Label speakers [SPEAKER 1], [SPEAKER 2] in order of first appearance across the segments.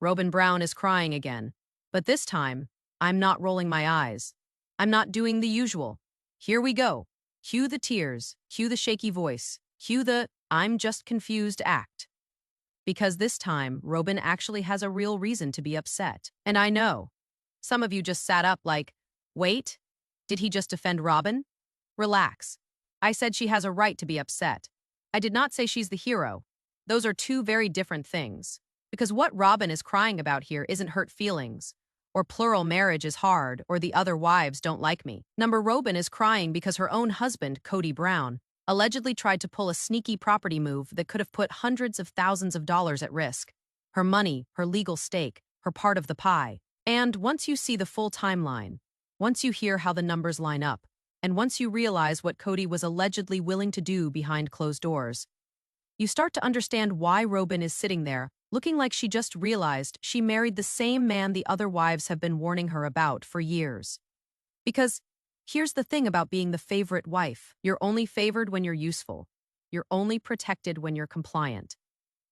[SPEAKER 1] Robyn Brown is crying again. But this time, I'm not rolling my eyes. I'm not doing the usual. Here we go. Cue the tears, cue the shaky voice, cue the "I'm just confused" act. Because this time, Robyn actually has a real reason to be upset. And I know. Some of you just sat up like, wait, did he just defend Robyn? Relax. I said she has a right to be upset. I did not say she's the hero. Those are two very different things. Because what Robyn is crying about here isn't hurt feelings, or plural marriage is hard, or the other wives don't like me. Robyn is crying because her own husband, Kody Brown, allegedly tried to pull a sneaky property move that could have put hundreds of thousands of dollars at risk. Her money, her legal stake, her part of the pie. And once you see the full timeline, once you hear how the numbers line up, and once you realize what Kody was allegedly willing to do behind closed doors, you start to understand why Robyn is sitting there, looking like she just realized she married the same man the other wives have been warning her about for years. Because here's the thing about being the favorite wife. You're only favored when you're useful. You're only protected when you're compliant.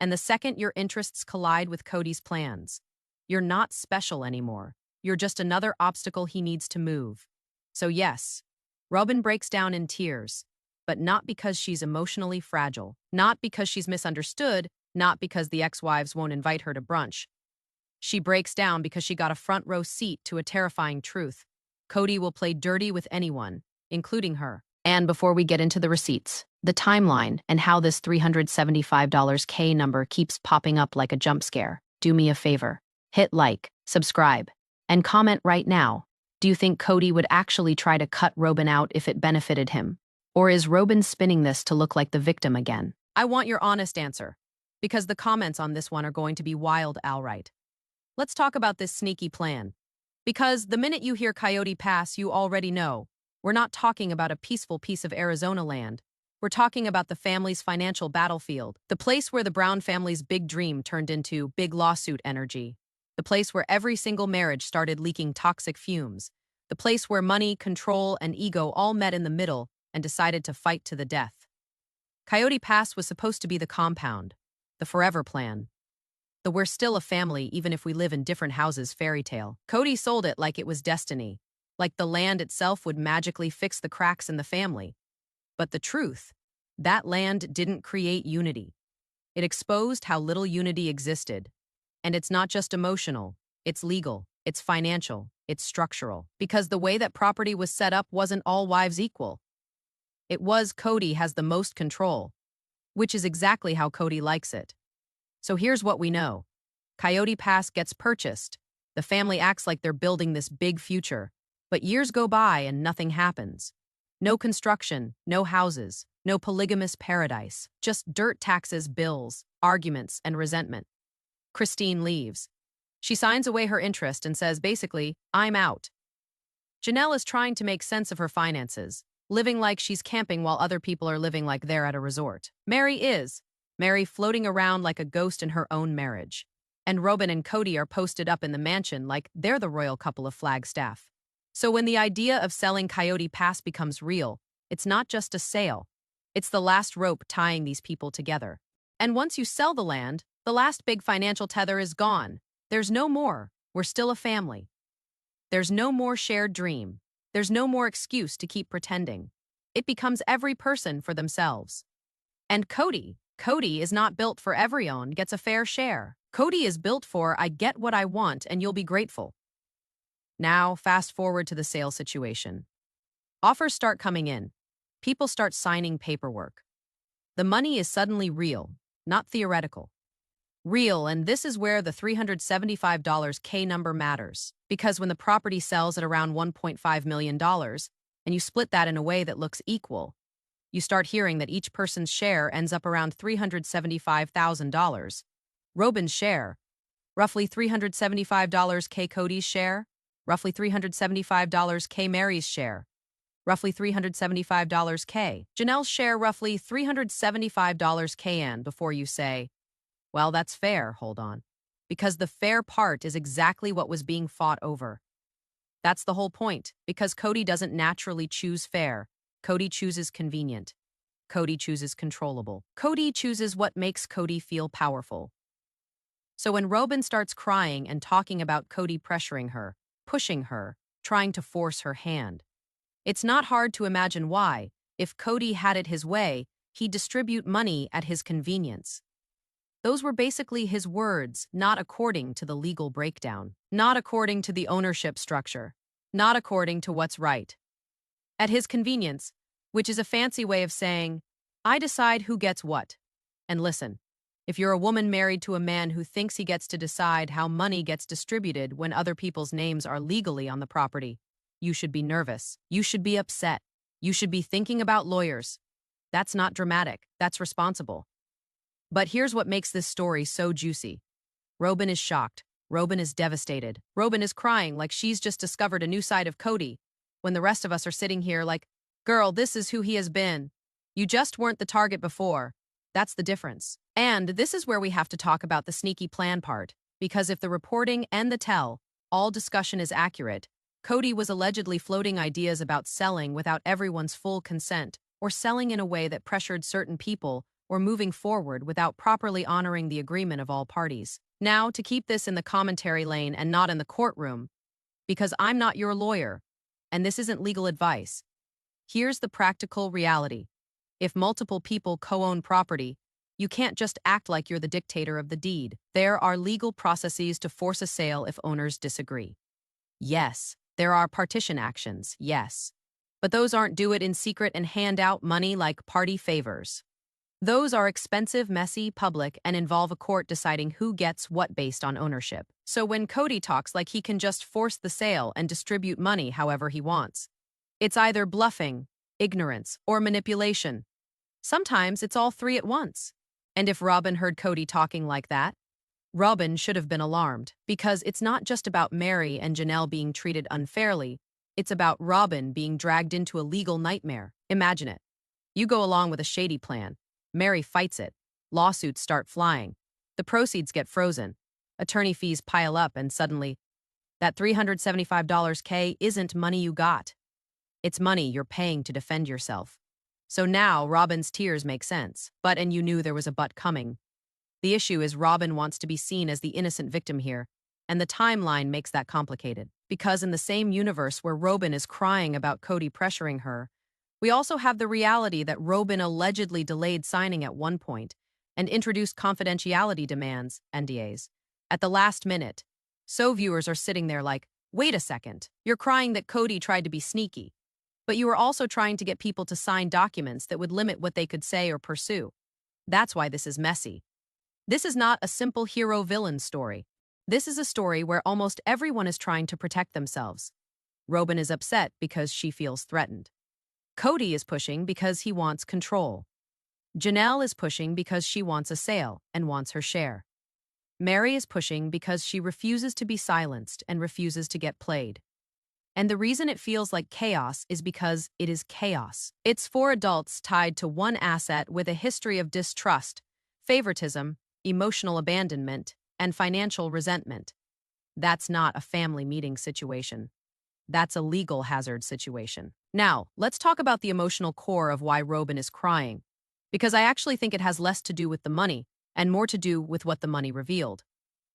[SPEAKER 1] And the second your interests collide with Kody's plans, you're not special anymore. You're just another obstacle he needs to move. So yes, Robyn breaks down in tears, but not because she's emotionally fragile, not because she's misunderstood, not because the ex-wives won't invite her to brunch. She breaks down because she got a front row seat to a terrifying truth. Kody will play dirty with anyone, including her. And before we get into the receipts, the timeline, and how this $375K number keeps popping up like a jump scare, do me a favor. Hit like, subscribe, and comment right now. Do you think Kody would actually try to cut Robyn out if it benefited him? Or is Robyn spinning this to look like the victim again? I want your honest answer, because the comments on this one are going to be wild outright. Let's talk about this sneaky plan. Because the minute you hear Coyote Pass, you already know. We're not talking about a peaceful piece of Arizona land. We're talking about the family's financial battlefield, the place where the Brown family's big dream turned into big lawsuit energy, the place where every single marriage started leaking toxic fumes, the place where money, control, and ego all met in the middle and decided to fight to the death. Coyote Pass was supposed to be the compound, the forever plan, the "we're still a family even if we live in different houses" fairy tale. Kody sold it like it was destiny, like the land itself would magically fix the cracks in the family. But the truth, that land didn't create unity. It exposed how little unity existed. And it's not just emotional, it's legal, it's financial, it's structural. Because the way that property was set up wasn't all wives equal. It was Kody has the most control, which is exactly how Kody likes it. So here's what we know. Coyote Pass gets purchased. The family acts like they're building this big future. But years go by and nothing happens. No construction, no houses, no polygamous paradise, just dirt taxes, bills, arguments, and resentment. Christine leaves. She signs away her interest and says basically, I'm out. Janelle is trying to make sense of her finances, living like she's camping while other people are living like they're at a resort. Mary floating around like a ghost in her own marriage. And Robyn and Kody are posted up in the mansion like they're the royal couple of Flagstaff. So when the idea of selling Coyote Pass becomes real, it's not just a sale. It's the last rope tying these people together. And once you sell the land, the last big financial tether is gone. There's no more. We're still a family. There's no more shared dream. There's no more excuse to keep pretending. It becomes every person for themselves. And Kody is not built for everyone gets a fair share. Kody is built for I get what I want and you'll be grateful. Now, fast forward to the sale situation. Offers start coming in. People start signing paperwork. The money is suddenly real, not theoretical. Real, and this is where the $375K number matters. Because when the property sells at around $1.5 million, and you split that in a way that looks equal, you start hearing that each person's share ends up around $375,000. Robyn's share, roughly $375K. Kody's share, roughly $375K. Mary's share, roughly $375K. Janelle's share, roughly $375K. And before you say, well, that's fair, hold on. Because the fair part is exactly what was being fought over. That's the whole point, because Kody doesn't naturally choose fair. Kody chooses convenient. Kody chooses controllable. Kody chooses what makes Kody feel powerful. So when Robyn starts crying and talking about Kody pressuring her, pushing her, trying to force her hand, it's not hard to imagine why. If Kody had it his way, he'd distribute money at his convenience. Those were basically his words, not according to the legal breakdown, not according to the ownership structure, not according to what's right. At his convenience, which is a fancy way of saying, I decide who gets what. And listen, if you're a woman married to a man who thinks he gets to decide how money gets distributed when other people's names are legally on the property, you should be nervous. You should be upset. You should be thinking about lawyers. That's not dramatic. That's responsible. But here's what makes this story so juicy. Robyn is shocked. Robyn is devastated. Robyn is crying like she's just discovered a new side of Kody, when the rest of us are sitting here like, girl, this is who he has been. You just weren't the target before. That's the difference. And this is where we have to talk about the sneaky plan part, because if the reporting and the tell, all discussion is accurate, Kody was allegedly floating ideas about selling without everyone's full consent, or selling in a way that pressured certain people, or moving forward without properly honoring the agreement of all parties. Now, to keep this in the commentary lane and not in the courtroom, because I'm not your lawyer, and this isn't legal advice. Here's the practical reality. If multiple people co-own property, you can't just act like you're the dictator of the deed. There are legal processes to force a sale if owners disagree. Yes, there are partition actions, yes. But those aren't do it in secret and hand out money like party favors. Those are expensive, messy, public, and involve a court deciding who gets what based on ownership. So when Kody talks like he can just force the sale and distribute money however he wants, it's either bluffing, ignorance, or manipulation. Sometimes it's all three at once. And if Robyn heard Kody talking like that, Robyn should have been alarmed, because it's not just about Meri and Janelle being treated unfairly, it's about Robyn being dragged into a legal nightmare. Imagine it. You go along with a shady plan. Meri fights it. Lawsuits start flying. The proceeds get frozen. Attorney fees pile up, and suddenly, that $375K isn't money you got. It's money you're paying to defend yourself. So now Robyn's tears make sense. And you knew there was a but coming. The issue is Robyn wants to be seen as the innocent victim here, and the timeline makes that complicated. Because in the same universe where Robyn is crying about Kody pressuring her, we also have the reality that Robyn allegedly delayed signing at one point and introduced confidentiality demands, NDAs, at the last minute. So viewers are sitting there like, wait a second, you're crying that Kody tried to be sneaky, but you were also trying to get people to sign documents that would limit what they could say or pursue. That's why this is messy. This is not a simple hero-villain story. This is a story where almost everyone is trying to protect themselves. Robyn is upset because she feels threatened. Kody is pushing because he wants control. Janelle is pushing because she wants a sale and wants her share. Meri is pushing because she refuses to be silenced and refuses to get played. And the reason it feels like chaos is because it is chaos. It's four adults tied to one asset with a history of distrust, favoritism, emotional abandonment, and financial resentment. That's not a family meeting situation. That's a legal hazard situation. Now, let's talk about the emotional core of why Robyn is crying, because I actually think it has less to do with the money and more to do with what the money revealed.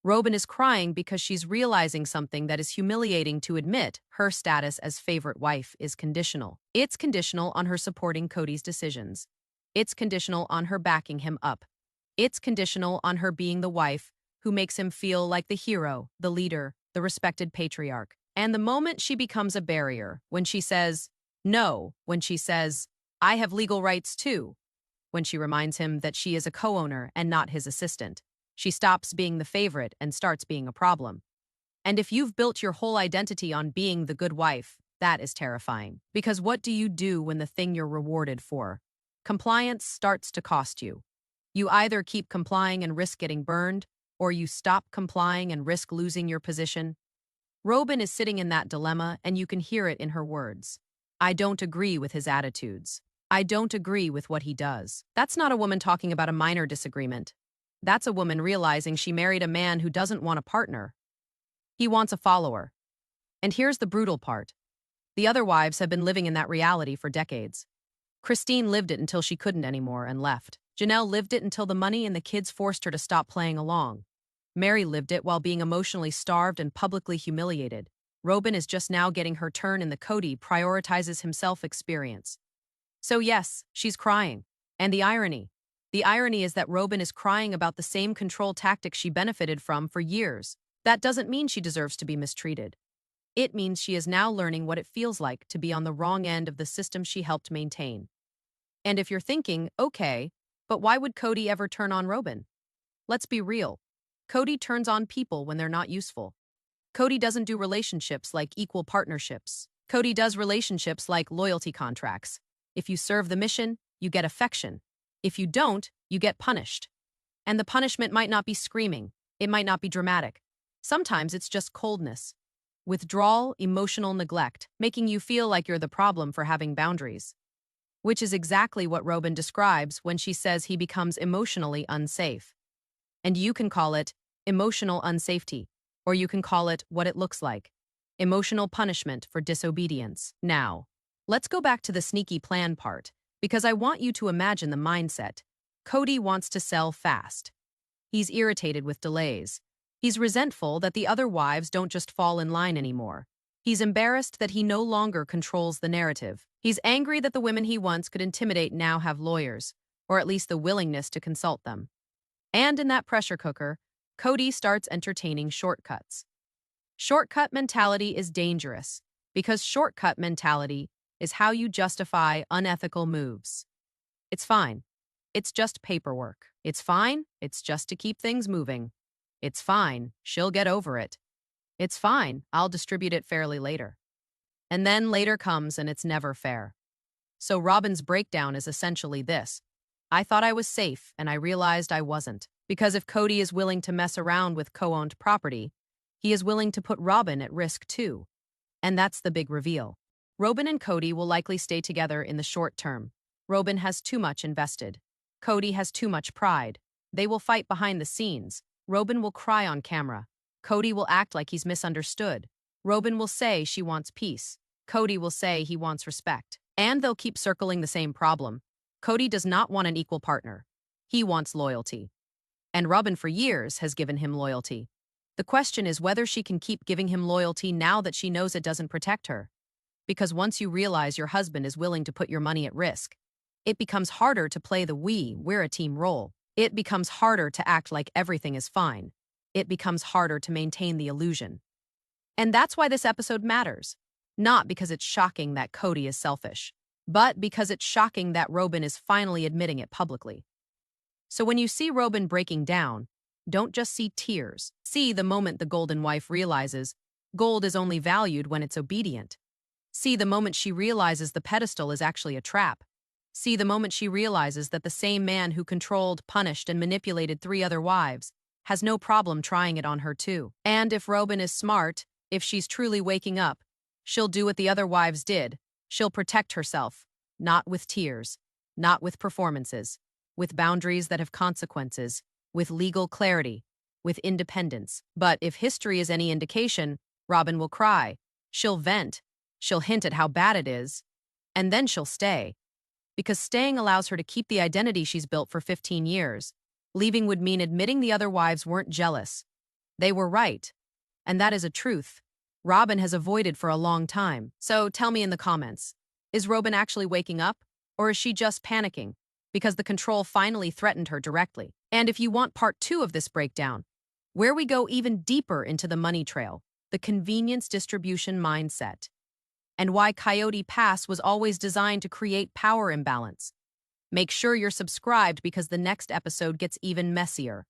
[SPEAKER 1] Robyn is crying because she's realizing something that is humiliating to admit. Her status as favorite wife is conditional. It's conditional on her supporting Kody's decisions. It's conditional on her backing him up. It's conditional on her being the wife who makes him feel like the hero, the leader, the respected patriarch. And the moment she becomes a barrier, when she says, no, when she says, I have legal rights too, when she reminds him that she is a co-owner and not his assistant, she stops being the favorite and starts being a problem. And if you've built your whole identity on being the good wife, that is terrifying. Because what do you do when the thing you're rewarded for? Compliance starts to cost you. You either keep complying and risk getting burned, or you stop complying and risk losing your position. Robyn is sitting in that dilemma, and you can hear it in her words. I don't agree with his attitudes. I don't agree with what he does. That's not a woman talking about a minor disagreement. That's a woman realizing she married a man who doesn't want a partner. He wants a follower. And here's the brutal part. The other wives have been living in that reality for decades. Christine lived it until she couldn't anymore and left. Janelle lived it until the money and the kids forced her to stop playing along. Mary lived it while being emotionally starved and publicly humiliated. Robyn is just now getting her turn in the Kody prioritizes himself experience. So yes, she's crying. And the irony. The irony is that Robyn is crying about the same control tactics she benefited from for years. That doesn't mean she deserves to be mistreated. It means she is now learning what it feels like to be on the wrong end of the system she helped maintain. And if you're thinking, okay, but why would Kody ever turn on Robyn? Let's be real. Kody turns on people when they're not useful. Kody doesn't do relationships like equal partnerships. Kody does relationships like loyalty contracts. If you serve the mission, you get affection. If you don't, you get punished. And the punishment might not be screaming. It might not be dramatic. Sometimes it's just coldness. Withdrawal, emotional neglect, making you feel like you're the problem for having boundaries. Which is exactly what Robyn describes when she says he becomes emotionally unsafe. And you can call it emotional unsafety, or you can call it what it looks like, emotional punishment for disobedience. Now, let's go back to the sneaky plan part, because I want you to imagine the mindset. Kody wants to sell fast. He's irritated with delays. He's resentful that the other wives don't just fall in line anymore. He's embarrassed that he no longer controls the narrative. He's angry that the women he once could intimidate now have lawyers, or at least the willingness to consult them. And in that pressure cooker, Kody starts entertaining shortcuts. Shortcut mentality is dangerous, because shortcut mentality is how you justify unethical moves. It's fine. It's just paperwork. It's fine. It's just to keep things moving. It's fine. She'll get over it. It's fine. I'll distribute it fairly later. And then later comes and it's never fair. So Robyn's breakdown is essentially this. I thought I was safe and I realized I wasn't. Because if Kody is willing to mess around with co-owned property, he is willing to put Robyn at risk too. And that's the big reveal. Robyn and Kody will likely stay together in the short term. Robyn has too much invested. Kody has too much pride. They will fight behind the scenes. Robyn will cry on camera. Kody will act like he's misunderstood. Robyn will say she wants peace. Kody will say he wants respect. And they'll keep circling the same problem. Kody does not want an equal partner. He wants loyalty. And Robyn for years has given him loyalty. The question is whether she can keep giving him loyalty now that she knows it doesn't protect her. Because once you realize your husband is willing to put your money at risk, it becomes harder to play the we're a team role. It becomes harder to act like everything is fine. It becomes harder to maintain the illusion. And that's why this episode matters. Not because it's shocking that Kody is selfish, but because it's shocking that Robyn is finally admitting it publicly. So when you see Robyn breaking down, don't just see tears. See the moment the golden wife realizes gold is only valued when it's obedient. See the moment she realizes the pedestal is actually a trap. See the moment she realizes that the same man who controlled, punished, and manipulated 3 other wives has no problem trying it on her too. And if Robyn is smart, if she's truly waking up, she'll do what the other wives did. She'll protect herself, not with tears, not with performances, with boundaries that have consequences, with legal clarity, with independence. But if history is any indication, Robyn will cry. She'll vent. She'll hint at how bad it is. And then she'll stay. Because staying allows her to keep the identity she's built for 15 years. Leaving would mean admitting the other wives weren't jealous. They were right. And that is a truth Robyn has avoided for a long time. So tell me in the comments, is Robyn actually waking up? Or is she just panicking because the control finally threatened her directly? And if you want part 2 of this breakdown, where we go even deeper into the money trail, the convenience distribution mindset, and why Coyote Pass was always designed to create power imbalance, make sure you're subscribed because the next episode gets even messier.